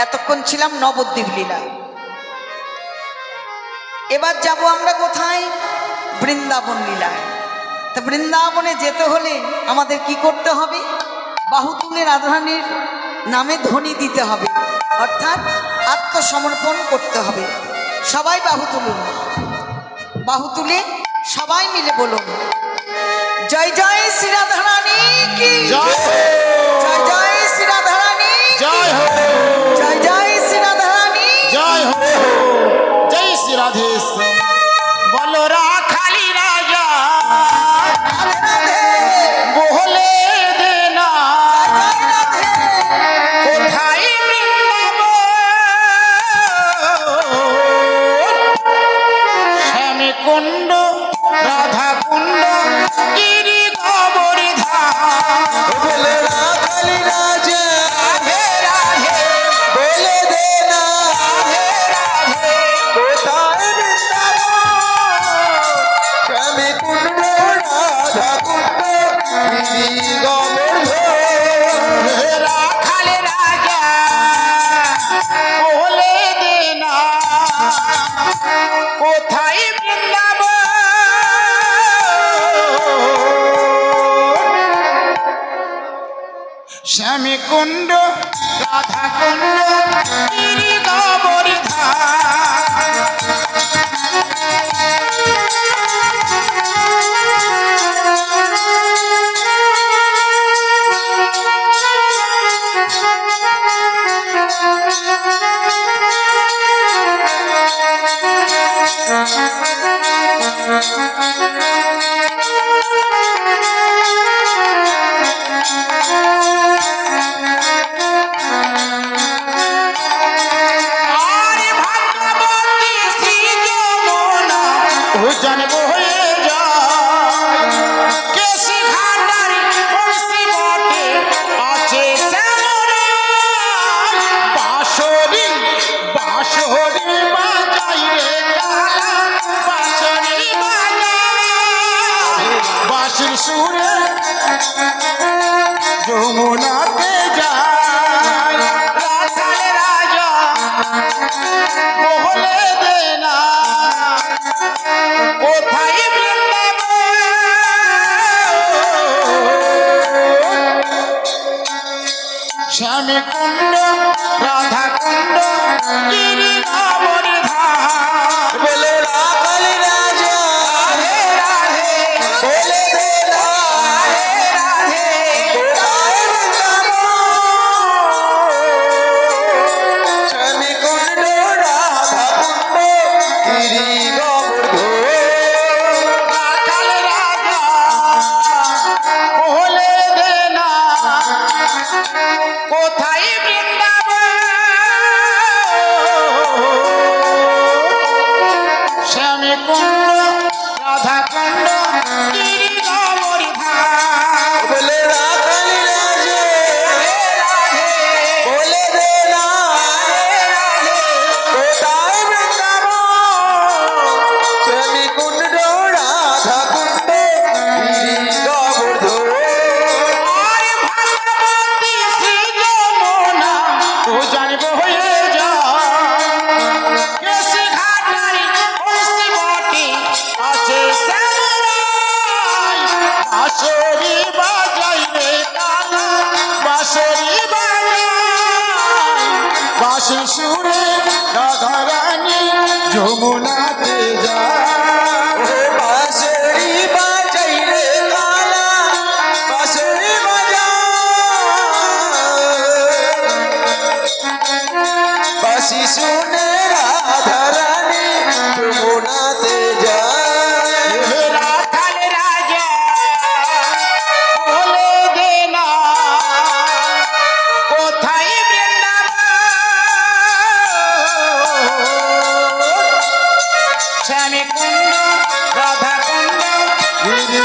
এতক্ষণ ছিলাম নবদ্বীপ লীলায়। এবার যাব আমরা কোথায়? বৃন্দাবন লীলায়। তা বৃন্দাবনে যেতে হলে আমাদের কি করতে হবে? বাহু তুলে রাধারানীর নামে ধ্বনি দিতে হবে, অর্থাৎ আত্মসমর্পণ করতে হবে। সবাই বাহু তুলুন, বাহু তুলে সবাই মিলে বলুন, জয় জয় শ্রী রাধারানী কি জয়, জয় জয় শ্রী রাধারানী জয় হো, জয় জয় শ্রী রাধারানী জয় হো, जय श्री राधेश्याम। बोलो राखाली राजा बोले देना कोথায় বৃন্দাবন শ্যামে কুণ্ড রাধা কুণ্ড গিরি গোবর্ধন। बोले राखाली राजा राधे राधे बोले देना राधे राधे कोথায় বৃন্দাবন শ্যামে কুণ্ড রাধা কুণ্ড গিরি গোবর্ধন। राखाल राजा बोले देना कोথায় বৃন্দাবন শ্যামী কুণ্ড রাধা কুণ্ড গিরি আরে ভাগ্যবতী শ্রী যমুনা ভোজন বয়ে যায় কেশি ঘাটার বংশী বটে আছে শ্যামরা বাঁশরি বাঁশরি বাজাই রে কালা বাঁশরি বাজাই বাঁশির সুরে যমুনাতে যায় রাখাল রাজা বলে দেনা কোথায় বৃন্দাবন শ্যামী কুণ্ড রাধা কুণ্ড গিরি গোবর্ধন। बोले राखाली राजा राधे राधे बोले देना राधे राधे कोথায় বৃন্দাবন শ্যামে কুণ্ড রাধা কুণ্ড গিরি গোবর্ধন। রাখাল রাজা বলে দেনা কোথায় বৃন্দাবন শ্যামী কুণ্ড রাধা কুণ্ড গিরি গোবর্ধন। बोले राखाली राजा राधे बोले देना राधे कोথায় বৃন্দাবন শ্যামী কুণ্ড রাধা কুণ্ড গিরি গোবর্ধন। আরে ভাগ্যবতী শ্রী যমুনা ভোজন বয়ে যায় কেশি ঘাটারি বংশী বটে আছে শ্যামরাই বাঁশরি বাজাই রে কালা বাঁশরি বাজাই বাঁশির সুরে রাধারানী যমুনাতে যায় বাঁশরি বাজাই রে কালা বাঁশরি বাজায় বাঁশি শুনে রাধারানী যমুনাতে যায়। রাখাল রাজা বলে দেনা কোথায় বৃন্দাবন শ্যামী কুণ্ড রাধা কুণ্ড গিরি